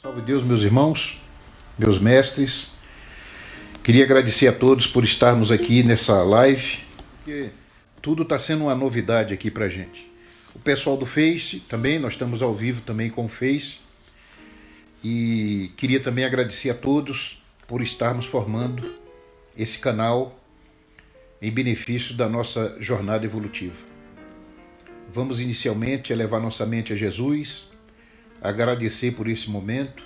Salve Deus, meus irmãos, meus mestres. Queria agradecer a todos por estarmos aqui nessa live, porque tudo está sendo uma novidade aqui para a gente. O pessoal do Face também, nós estamos ao vivo também com o Face. E queria também agradecer a todos por estarmos formando esse canal em benefício da nossa jornada evolutiva. Vamos inicialmente elevar nossa mente a Jesus, agradecer por esse momento,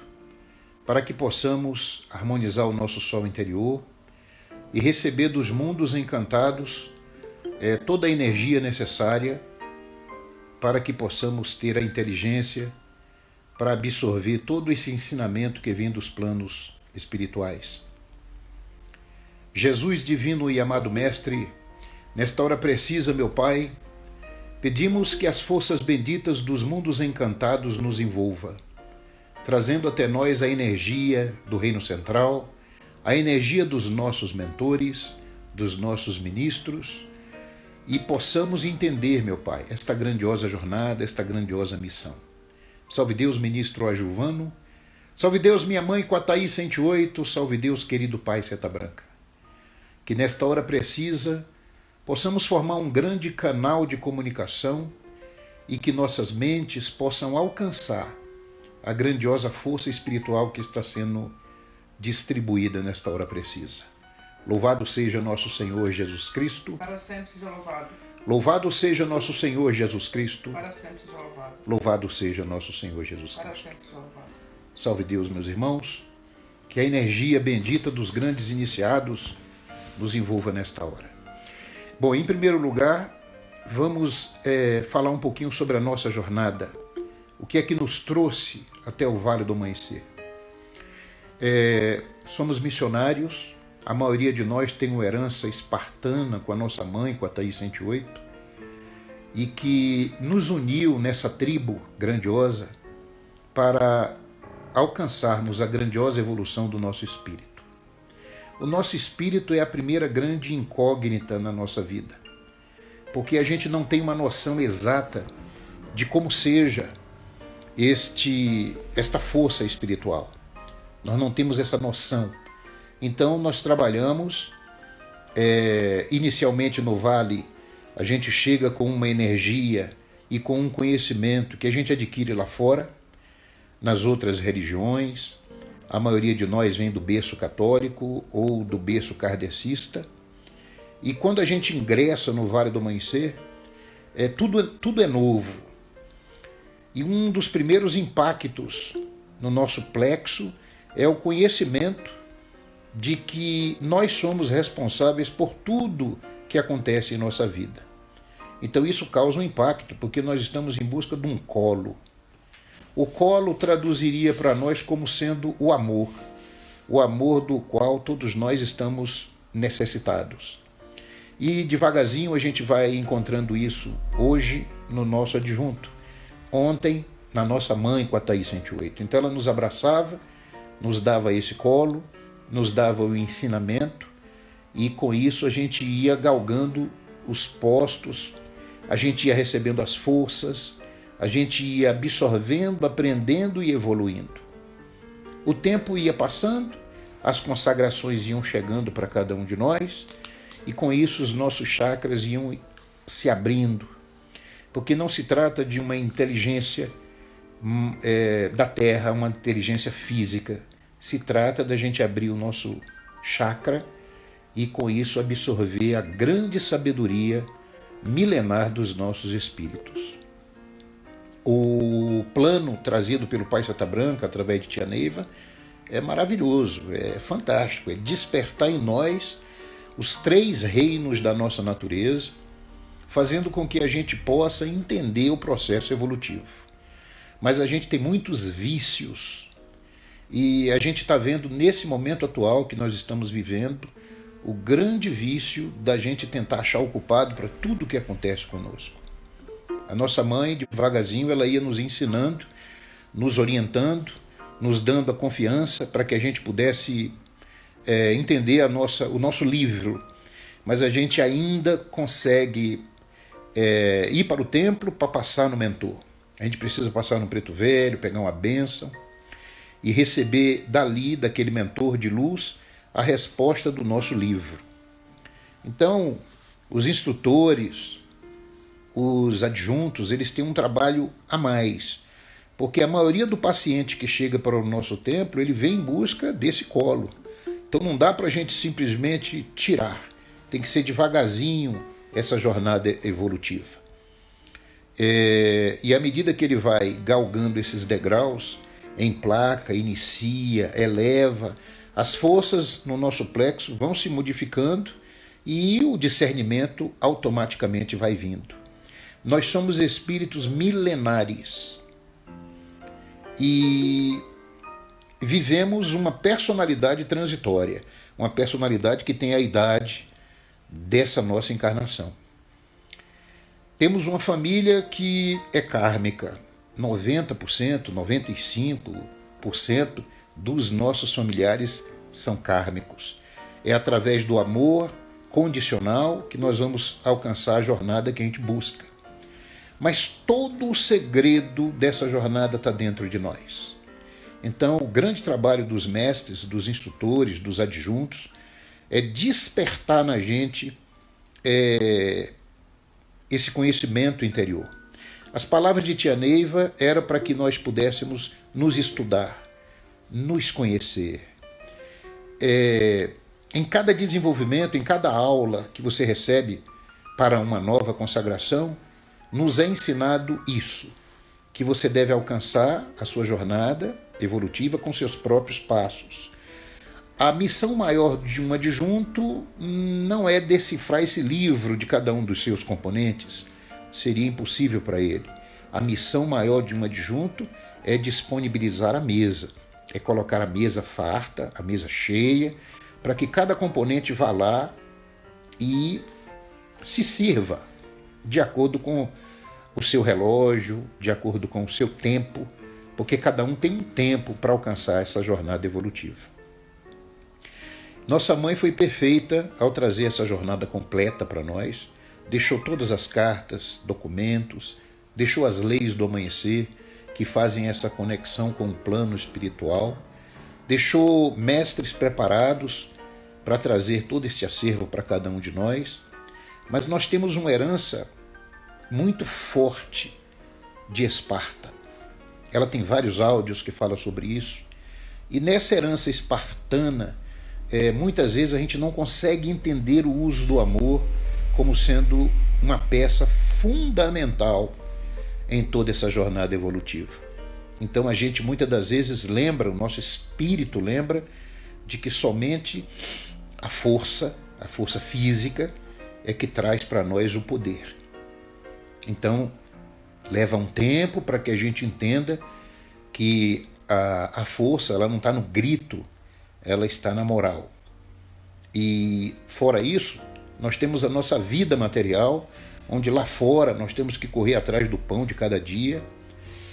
para que possamos harmonizar o nosso sol interior e receber dos mundos encantados toda a energia necessária para que possamos ter a inteligência para absorver todo esse ensinamento que vem dos planos espirituais. Jesus, divino e amado Mestre, nesta hora precisa, meu Pai, pedimos que as forças benditas dos mundos encantados nos envolva, trazendo até nós a energia do Reino Central, a energia dos nossos mentores, dos nossos ministros, e possamos entender, meu Pai, esta grandiosa jornada, esta grandiosa missão. Salve Deus, ministro Ajuvano, salve Deus, minha mãe Quataí 108, salve Deus, querido Pai Seta Branca. Que nesta hora precisa possamos formar um grande canal de comunicação e que nossas mentes possam alcançar a grandiosa força espiritual que está sendo distribuída nesta hora precisa. Louvado seja nosso Senhor Jesus Cristo. Para sempre seja louvado. Louvado seja nosso Senhor Jesus Cristo. Para sempre seja louvado. Louvado seja nosso Senhor Jesus Para Cristo. sempre seja louvado. Salve Deus, meus irmãos. Que a energia bendita dos grandes iniciados nos envolva nesta hora. Bom, em primeiro lugar, vamos falar um pouquinho sobre a nossa jornada. O que é que nos trouxe até o Vale do Amanhecer? Somos missionários, a maioria de nós tem uma herança espartana com a nossa mãe, com a Thaís 108, e que nos uniu nessa tribo grandiosa para alcançarmos a grandiosa evolução do nosso espírito. O nosso espírito é a primeira grande incógnita na nossa vida, porque a gente não tem uma noção exata de como seja esta força espiritual. Nós não temos essa noção. Então nós trabalhamos, inicialmente no Vale, a gente chega com uma energia e com um conhecimento que a gente adquire lá fora, nas outras religiões. A maioria de nós vem do berço católico ou do berço kardecista. E quando a gente ingressa no Vale do Amanhecer, tudo é novo. E um dos primeiros impactos no nosso plexo é o conhecimento de que nós somos responsáveis por tudo que acontece em nossa vida. Então isso causa um impacto, porque nós estamos em busca de um colo. O colo traduziria para nós como sendo o amor do qual todos nós estamos necessitados. E devagarzinho a gente vai encontrando isso hoje no nosso adjunto. Ontem, na nossa mãe com a Thaís 108. Então ela nos abraçava, nos dava esse colo, nos dava o ensinamento, e com isso a gente ia galgando os postos, a gente ia recebendo as forças, a gente ia absorvendo, aprendendo e evoluindo. O tempo ia passando, as consagrações iam chegando para cada um de nós, e com isso os nossos chakras iam se abrindo, porque não se trata de uma inteligência da Terra, uma inteligência física. Se trata da gente abrir o nosso chakra e com isso absorver a grande sabedoria milenar dos nossos espíritos. O plano trazido pelo Pai Seta Branca através de Tia Neiva é maravilhoso, é fantástico, é despertar em nós os 3 reinos da nossa natureza, fazendo com que a gente possa entender o processo evolutivo. Mas a gente tem muitos vícios e a gente está vendo nesse momento atual que nós estamos vivendo o grande vício da gente tentar achar o culpado para tudo o que acontece conosco. A nossa mãe, devagarzinho, ela ia nos ensinando, nos orientando, nos dando a confiança para que a gente pudesse entender o nosso livro. Mas a gente ainda consegue ir para o templo para passar no mentor. A gente precisa passar no preto velho, pegar uma bênção. e receber dali, daquele mentor de luz, a resposta do nosso livro. Então, os instrutores, os adjuntos, eles têm um trabalho a mais, porque a maioria do paciente que chega para o nosso templo, ele vem em busca desse colo. Então não dá para a gente simplesmente tirar, tem que ser devagarzinho essa jornada evolutiva. E à medida que ele vai galgando esses degraus, em placa, inicia, eleva, as forças no nosso plexo vão se modificando e o discernimento automaticamente vai vindo. Nós somos espíritos milenares e vivemos uma personalidade transitória, uma personalidade que tem a idade dessa nossa encarnação. Temos uma família que é kármica. 90%, 95% dos nossos familiares são kármicos. É através do amor condicional que nós vamos alcançar a jornada que a gente busca. Mas todo o segredo dessa jornada está dentro de nós. Então, o grande trabalho dos mestres, dos instrutores, dos adjuntos, é despertar na gente esse conhecimento interior. As palavras de Tia Neiva eram para que nós pudéssemos nos estudar, nos conhecer. Em cada desenvolvimento, em cada aula que você recebe para uma nova consagração, nos é ensinado isso, que você deve alcançar a sua jornada evolutiva com seus próprios passos. A missão maior de um adjunto não é decifrar esse livro de cada um dos seus componentes, seria impossível para ele. A missão maior de um adjunto é disponibilizar a mesa, é colocar a mesa farta, a mesa cheia, para que cada componente vá lá e se sirva de acordo com o seu relógio, de acordo com o seu tempo, porque cada um tem um tempo para alcançar essa jornada evolutiva. Nossa mãe foi perfeita ao trazer essa jornada completa para nós, deixou todas as cartas, documentos, deixou as leis do amanhecer que fazem essa conexão com o plano espiritual, deixou mestres preparados para trazer todo este acervo para cada um de nós, mas nós temos uma herança muito forte de Esparta. Ela tem vários áudios que falam sobre isso, e nessa herança espartana, muitas vezes a gente não consegue entender o uso do amor como sendo uma peça fundamental em toda essa jornada evolutiva. Então a gente muitas das vezes lembra, o nosso espírito lembra, de que somente a força física é que traz para nós o poder. Então leva um tempo para que a gente entenda que a força ela não está no grito, ela está na moral. E fora isso, nós temos a nossa vida material, onde lá fora nós temos que correr atrás do pão de cada dia.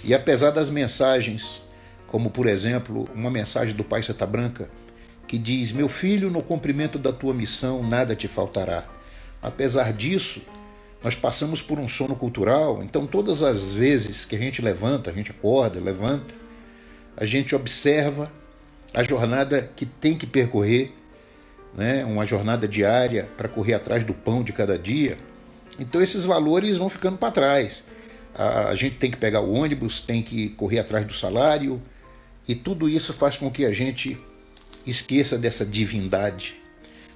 E apesar das mensagens, como por exemplo, uma mensagem do Pai Seta Branca, que diz: meu filho, no cumprimento da tua missão nada te faltará. Apesar disso, nós passamos por um sono cultural, então todas as vezes que a gente levanta, a gente acorda, levanta, a gente observa a jornada que tem que percorrer, né? Uma jornada diária para correr atrás do pão de cada dia. Então esses valores vão ficando para trás. A gente tem que pegar o ônibus, tem que correr atrás do salário, e tudo isso faz com que a gente esqueça dessa divindade.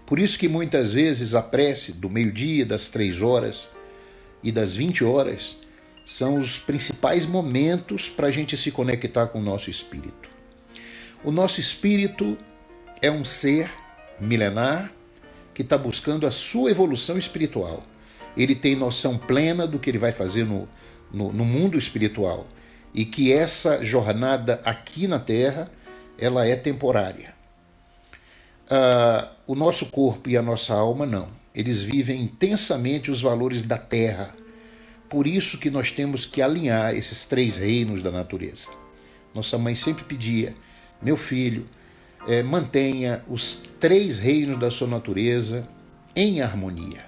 Por isso que muitas vezes a prece do meio-dia, das 3 horas e das 20 horas são os principais momentos para a gente se conectar com o nosso espírito. O nosso espírito é um ser milenar que está buscando a sua evolução espiritual. Ele tem noção plena do que ele vai fazer no mundo espiritual e que essa jornada aqui na Terra ela é temporária. O nosso corpo e a nossa alma não. Eles vivem intensamente os valores da Terra. Por isso que nós temos que alinhar esses 3 reinos da natureza. Nossa mãe sempre pedia: meu filho, mantenha os 3 reinos da sua natureza em harmonia.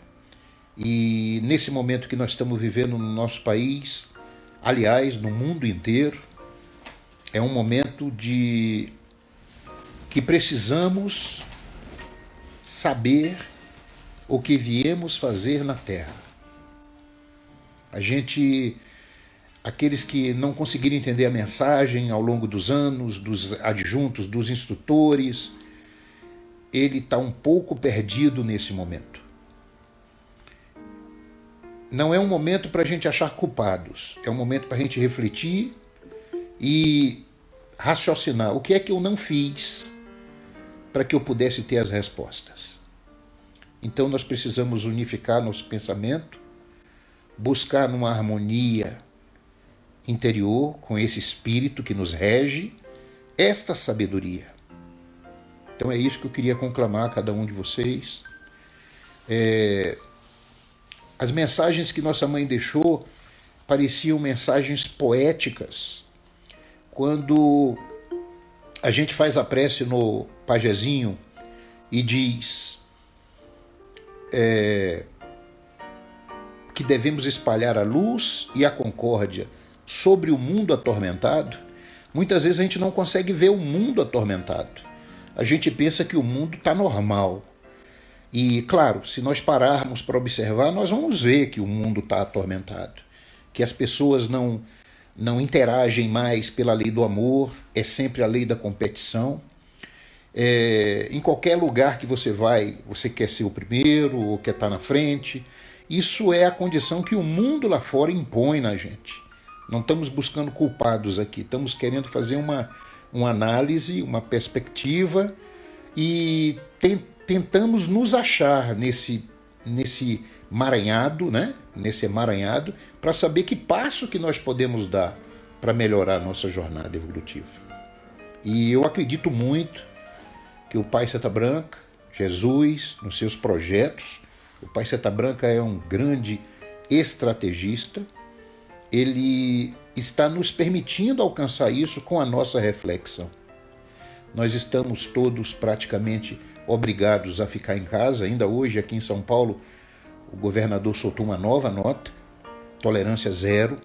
E nesse momento que nós estamos vivendo no nosso país, aliás, no mundo inteiro, É um momento de que precisamos saber o que viemos fazer na Terra. Aqueles que não conseguiram entender a mensagem ao longo dos anos, dos adjuntos, dos instrutores, ele está um pouco perdido nesse momento. Não é um momento para a gente achar culpados, é um momento para a gente refletir e raciocinar. O que é que eu não fiz para que eu pudesse ter as respostas? Então nós precisamos unificar nosso pensamento, buscar numa harmonia interior com esse espírito que nos rege, esta sabedoria. Então é isso que eu queria conclamar a cada um de vocês. As mensagens que nossa mãe deixou pareciam mensagens poéticas. Quando a gente faz a prece no pajezinho e diz que devemos espalhar a luz e a concórdia sobre o mundo atormentado, muitas vezes a gente não consegue ver o mundo atormentado. A gente pensa que o mundo está normal. E, claro, se nós pararmos para observar, nós vamos ver que o mundo está atormentado, que as pessoas não interagem mais pela lei do amor, é sempre a lei da competição. Em qualquer lugar que você vai, você quer ser o primeiro ou quer estar na frente. Isso é a condição que o mundo lá fora impõe na gente. Não estamos buscando culpados aqui, estamos querendo fazer uma análise, uma perspectiva e tentamos nos achar nesse emaranhado, né? Nesse emaranhado, para saber que passo que nós podemos dar para melhorar a nossa jornada evolutiva. E eu acredito muito que o Pai Seta Branca, Jesus, nos seus projetos, o Pai Seta Branca é um grande estrategista. Ele está nos permitindo alcançar isso com a nossa reflexão. Nós estamos todos praticamente obrigados a ficar em casa. Ainda hoje, aqui em São Paulo, o governador soltou uma nova nota, tolerância zero.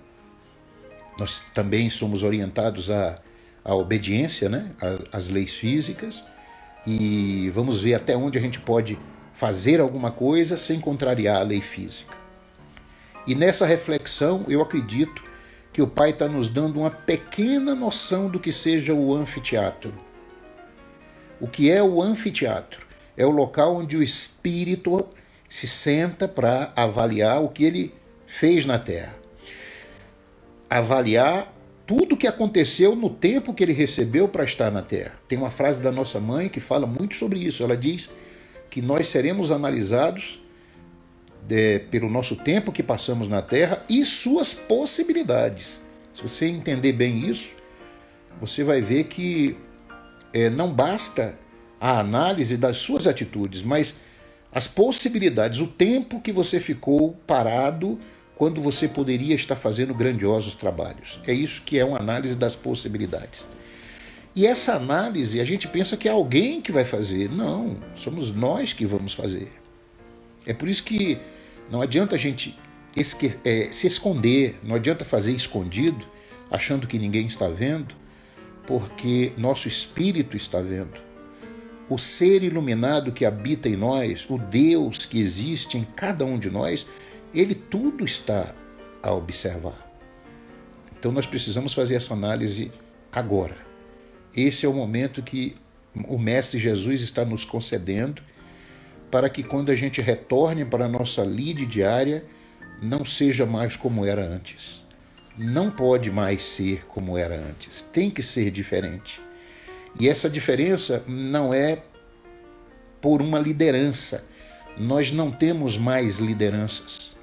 Nós também somos orientados à obediência, né, às leis físicas, e vamos ver até onde a gente pode fazer alguma coisa sem contrariar a lei física. E nessa reflexão, eu acredito que o Pai está nos dando uma pequena noção do que seja o anfiteatro. O que é o anfiteatro? É o local onde o espírito se senta para avaliar o que ele fez na Terra. Avaliar tudo o que aconteceu no tempo que ele recebeu para estar na Terra. Tem uma frase da nossa mãe que fala muito sobre isso. Ela diz que nós seremos analisados pelo nosso tempo que passamos na Terra e suas possibilidades. Se você entender bem isso, você vai ver que não basta a análise das suas atitudes, mas as possibilidades, o tempo que você ficou parado quando você poderia estar fazendo grandiosos trabalhos. É isso que é uma análise das possibilidades. E essa análise, a gente pensa que é alguém que vai fazer. Não, somos nós que vamos fazer. É por isso que não adianta a gente se esconder, não adianta fazer escondido, achando que ninguém está vendo, porque nosso espírito está vendo. O ser iluminado que habita em nós, o Deus que existe em cada um de nós, ele tudo está a observar. Então nós precisamos fazer essa análise agora. Esse é o momento que o Mestre Jesus está nos concedendo para que quando a gente retorne para a nossa lide diária, não seja mais como era antes. Não pode mais ser como era antes. Tem que ser diferente. E essa diferença não é por uma liderança. Nós não temos mais lideranças.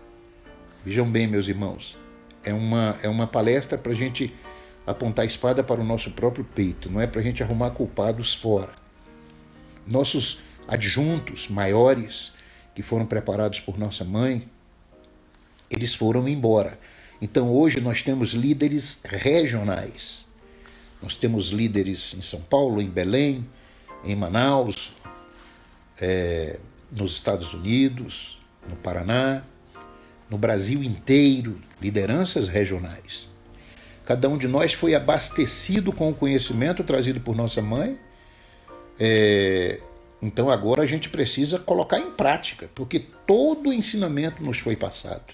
Vejam bem, meus irmãos, é uma palestra para a gente apontar a espada para o nosso próprio peito, não é para a gente arrumar culpados fora. Nossos adjuntos maiores, que foram preparados por nossa mãe, eles foram embora. Então hoje nós temos líderes regionais. Nós temos líderes em São Paulo, em Belém, em Manaus, nos Estados Unidos, no Paraná, no Brasil inteiro, lideranças regionais. Cada um de nós foi abastecido com o conhecimento trazido por nossa mãe. Então agora a gente precisa colocar em prática, porque todo o ensinamento nos foi passado.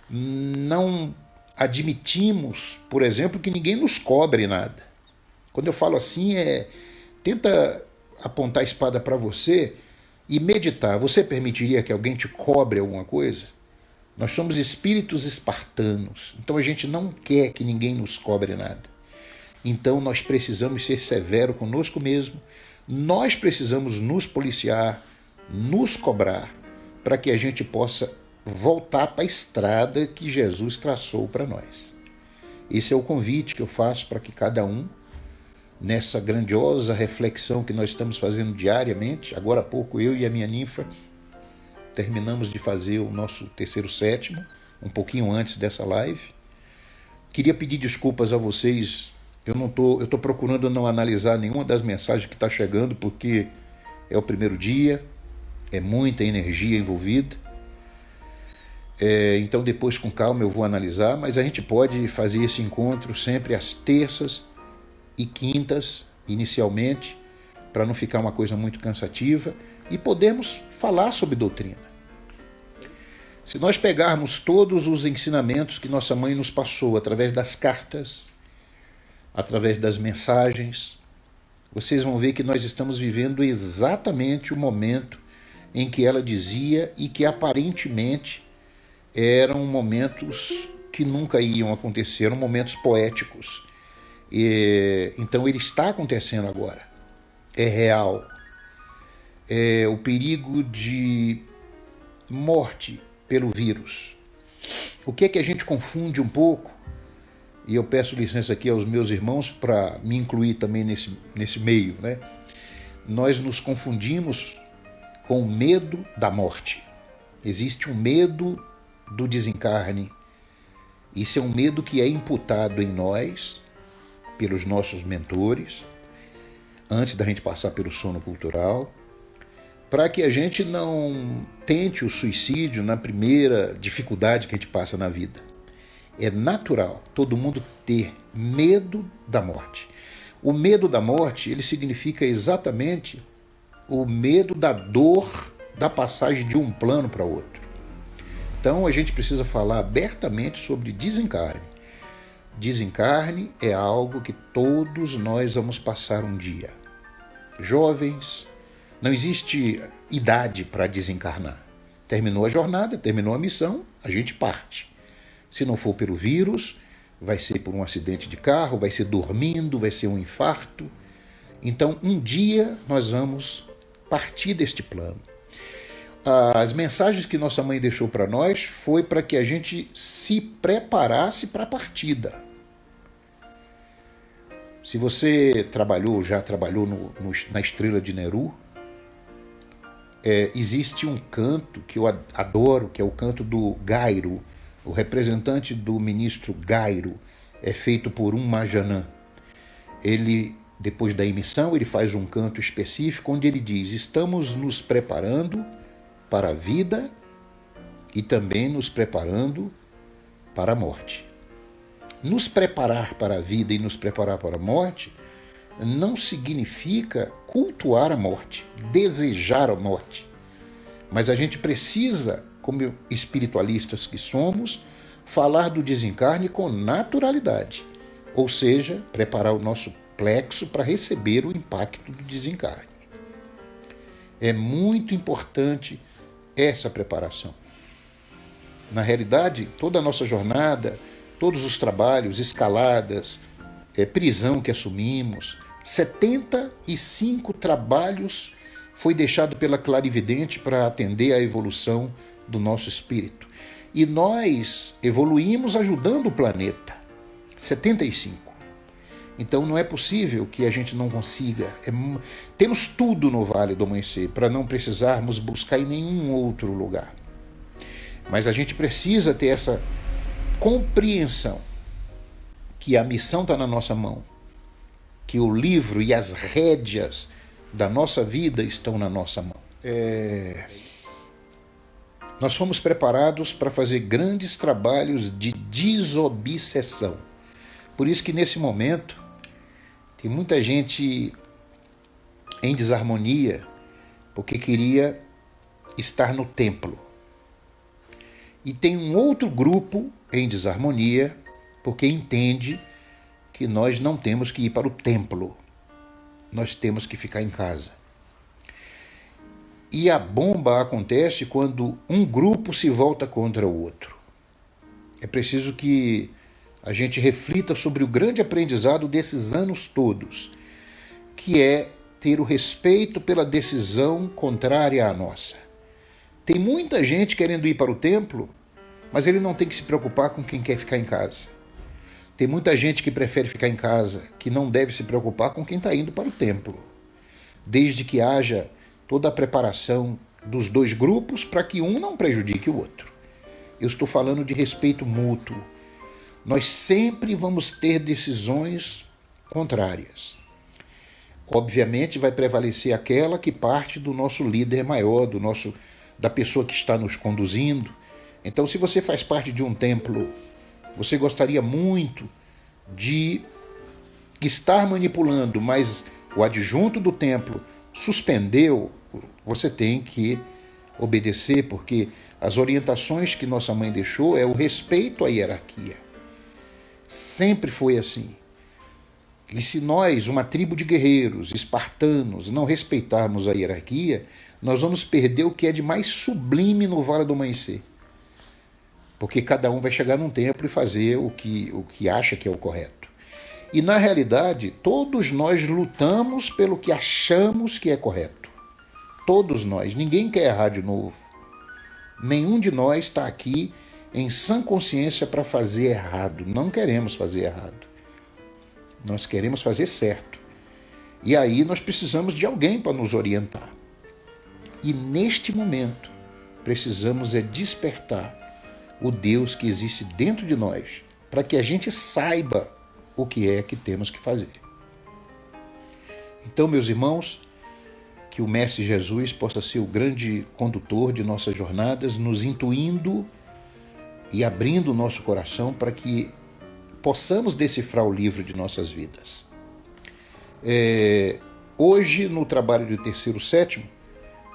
Não admitimos, por exemplo, que ninguém nos cobre nada. Quando eu falo assim, tenta apontar a espada para você e meditar. Você permitiria que alguém te cobre alguma coisa? Nós somos espíritos espartanos, então a gente não quer que ninguém nos cobre nada. Então nós precisamos ser severos conosco mesmo, nós precisamos nos policiar, nos cobrar, para que a gente possa voltar para a estrada que Jesus traçou para nós. Esse é o convite que eu faço para que cada um, nessa grandiosa reflexão que nós estamos fazendo diariamente, agora há pouco eu e a minha ninfa terminamos de fazer o nosso terceiro sétimo, um pouquinho antes dessa live. Queria pedir desculpas a vocês, eu estou procurando não analisar nenhuma das mensagens que está chegando, porque é o primeiro dia, é muita energia envolvida. Então depois com calma eu vou analisar, mas a gente pode fazer esse encontro sempre às terças e quintas, inicialmente, para não ficar uma coisa muito cansativa, e podemos falar sobre doutrina. Se nós pegarmos todos os ensinamentos que nossa mãe nos passou através das cartas, através das mensagens, vocês vão ver que nós estamos vivendo exatamente o momento em que ela dizia e que aparentemente eram momentos que nunca iam acontecer, eram momentos poéticos. Então ele está acontecendo agora, é real. O perigo de morte pelo vírus. O que é que a gente confunde um pouco, e eu peço licença aqui aos meus irmãos para me incluir também nesse meio, né? Nós nos confundimos com o medo da morte. Existe um medo do desencarne. Isso é um medo que é imputado em nós, pelos nossos mentores, antes da gente passar pelo sono cultural, para que a gente não tente o suicídio na primeira dificuldade que a gente passa na vida. É natural todo mundo ter medo da morte. O medo da morte, ele significa exatamente o medo da dor da passagem de um plano para outro. Então a gente precisa falar abertamente sobre desencarne. Desencarne é algo que todos nós vamos passar um dia. Jovens, não existe idade para desencarnar. Terminou a jornada, terminou a missão, a gente parte. Se não for pelo vírus, vai ser por um acidente de carro, vai ser dormindo, vai ser um infarto. Então, um dia nós vamos partir deste plano. As mensagens que nossa mãe deixou para nós foi para que a gente se preparasse para a partida. Se você já trabalhou na Estrela de Neru, existe um canto que eu adoro, que é o canto do Gairo. O representante do ministro Gairo é feito por um Majanã. Ele, depois da emissão, ele faz um canto específico onde ele diz: estamos nos preparando para a vida e também nos preparando para a morte. Nos preparar para a vida e nos preparar para a morte não significa cultuar a morte, desejar a morte. Mas a gente precisa, como espiritualistas que somos, falar do desencarne com naturalidade. Ou seja, preparar o nosso plexo para receber o impacto do desencarne. É muito importante essa preparação. Na realidade, toda a nossa jornada, todos os trabalhos, escaladas, prisão que assumimos, 75 trabalhos foi deixado pela clarividente para atender à evolução do nosso espírito. E nós evoluímos ajudando o planeta. 75. Então não é possível que a gente não consiga. Temos tudo no Vale do Amanhecer para não precisarmos buscar em nenhum outro lugar. Mas a gente precisa ter essa compreensão que a missão está na nossa mão, que o livro e as rédeas da nossa vida estão na nossa mão. Nós fomos preparados para fazer grandes trabalhos de desobsessão. Por isso que nesse momento tem muita gente em desarmonia porque queria estar no templo. E tem um outro grupo em desarmonia porque entende que nós não temos que ir para o templo, nós temos que ficar em casa. E a bomba acontece quando um grupo se volta contra o outro. É preciso que a gente reflita sobre o grande aprendizado desses anos todos, que é ter o respeito pela decisão contrária à nossa. Tem muita gente querendo ir para o templo, mas ele não tem que se preocupar com quem quer ficar em casa. Tem muita gente que prefere ficar em casa, que não deve se preocupar com quem está indo para o templo, desde que haja toda a preparação dos dois grupos para que um não prejudique o outro. Eu estou falando de respeito mútuo. Nós sempre vamos ter decisões contrárias. Obviamente vai prevalecer aquela que parte do nosso líder maior, da pessoa que está nos conduzindo. Então, se você faz parte de um templo, você gostaria muito de estar manipulando, mas o adjunto do templo suspendeu, você tem que obedecer, porque as orientações que nossa mãe deixou é o respeito à hierarquia. Sempre foi assim. E se nós, uma tribo de guerreiros espartanos, não respeitarmos a hierarquia, nós vamos perder o que é de mais sublime no Vale do Amanhecer. Porque cada um vai chegar num templo e fazer o que acha que é o correto. E na realidade, todos nós lutamos pelo que achamos que é correto. Todos nós. Ninguém quer errar de novo. Nenhum de nós está aqui em sã consciência para fazer errado. Não queremos fazer errado. Nós queremos fazer certo. E aí nós precisamos de alguém para nos orientar. E neste momento, precisamos despertar o Deus que existe dentro de nós, para que a gente saiba o que é que temos que fazer. Então, meus irmãos, que o Mestre Jesus possa ser o grande condutor de nossas jornadas, nos intuindo e abrindo o nosso coração para que possamos decifrar o livro de nossas vidas. Hoje, no trabalho do terceiro sétimo,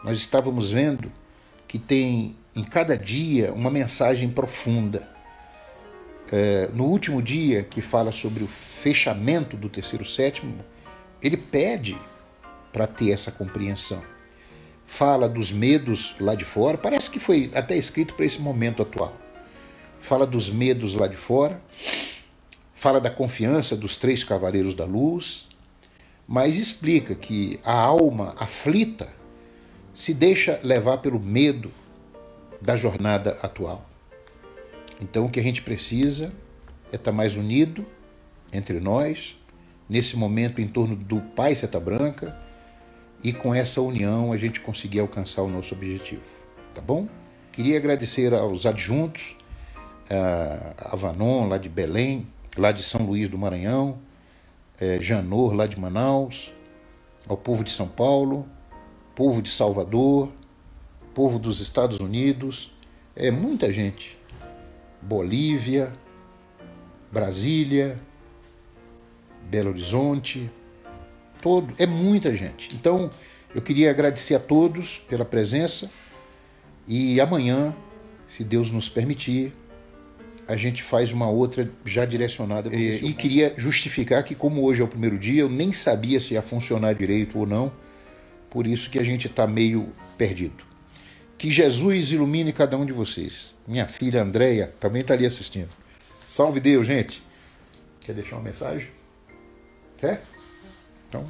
nós estávamos vendo que tem em cada dia uma mensagem profunda. No último dia, que fala sobre o fechamento do terceiro sétimo, ele pede para ter essa compreensão. Fala dos medos lá de fora, parece que foi até escrito para esse momento atual. Fala dos medos lá de fora, fala da confiança dos 3 cavaleiros da luz, mas explica que a alma aflita se deixa levar pelo medo da jornada atual. Então o que a gente precisa é estar mais unido entre nós, nesse momento em torno do Pai Seta Branca, e com essa união a gente conseguir alcançar o nosso objetivo. Tá bom? Queria agradecer aos adjuntos, a Vanon, lá de Belém, lá de São Luís do Maranhão, Janor, lá de Manaus, ao povo de São Paulo, povo de Salvador, povo dos Estados Unidos, muita gente. Bolívia, Brasília, Belo Horizonte, é muita gente. Então, eu queria agradecer a todos pela presença e amanhã, se Deus nos permitir, a gente faz uma outra já direcionada. E queria justificar que, como hoje é o primeiro dia, eu nem sabia se ia funcionar direito ou não, por isso que a gente está meio perdido. Que Jesus ilumine cada um de vocês. Minha filha Andréia também está ali assistindo. Salve Deus, gente. Quer deixar uma mensagem? Quer? Então,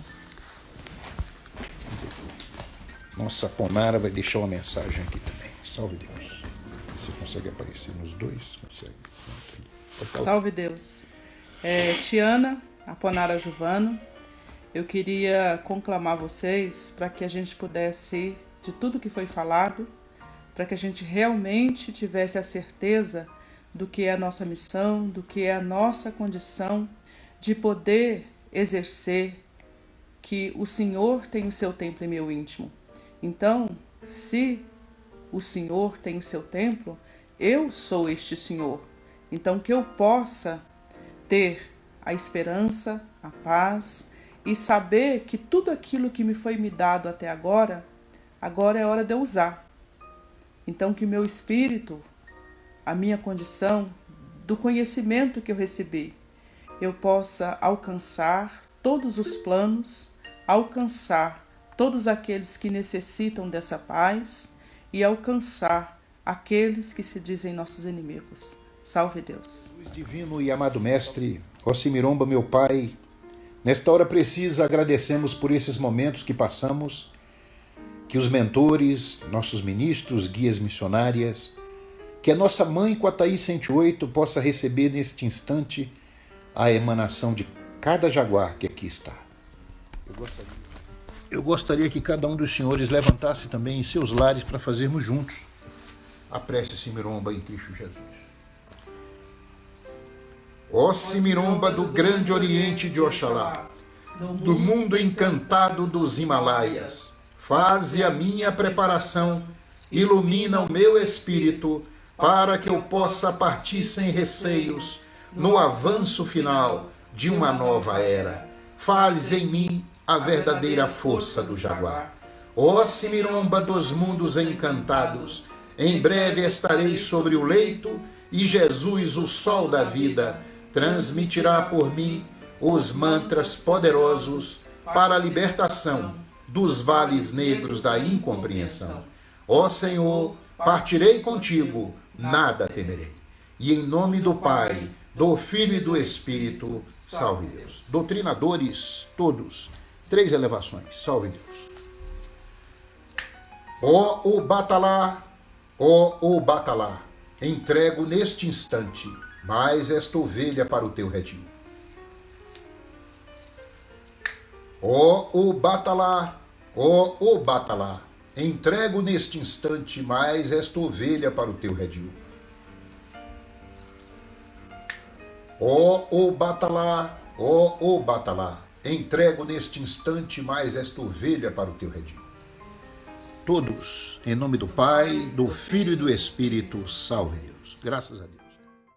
nossa Ponara vai deixar uma mensagem aqui também. Salve Deus. Você consegue aparecer nos dois? Consegue. Salve Deus. Tiana, Aponara Juvano, eu queria conclamar vocês para que a gente pudesse, de tudo que foi falado, para que a gente realmente tivesse a certeza do que é a nossa missão, do que é a nossa condição de poder exercer, que o Senhor tem o seu templo em meu íntimo. Então, se o Senhor tem o seu templo, eu sou este Senhor. Então, que eu possa ter a esperança, a paz e saber que tudo aquilo que me foi me dado até agora é hora de eu usar. Então que o meu espírito, a minha condição, do conhecimento que eu recebi, eu possa alcançar todos os planos, alcançar todos aqueles que necessitam dessa paz e alcançar aqueles que se dizem nossos inimigos. Salve Deus. Deus divino e amado Mestre, ó Simiromba, meu Pai, nesta hora precisa agradecemos por esses momentos que passamos, que os mentores, nossos ministros, guias missionárias, que a nossa mãe com a Thaís 108 possa receber neste instante a emanação de cada jaguar que aqui está. Eu gostaria que cada um dos senhores levantasse também em seus lares para fazermos juntos a prece Simiromba em Cristo Jesus. Ó Simiromba do grande oriente de Oxalá, do mundo encantado dos Himalaias, faze a minha preparação, ilumina o meu espírito, para que eu possa partir sem receios no avanço final de uma nova era. Faz em mim a verdadeira força do jaguar. Ó Simiromba dos mundos encantados, em breve estarei sobre o leito e Jesus, o sol da vida, transmitirá por mim os mantras poderosos para a libertação dos vales negros da incompreensão. Ó Senhor, partirei contigo, nada temerei. E em nome do Pai, do Filho e do Espírito, salve Deus. Doutrinadores, todos, 3 elevações, salve Deus. Ó o Batalá, entrego neste instante mais esta ovelha para o teu redil. Ó o Batalá, entrego neste instante mais esta ovelha para o teu redil. Ó o Batalá, entrego neste instante mais esta ovelha para o teu redil. Todos, em nome do Pai, do Filho e do Espírito, salve Deus. Graças a Deus.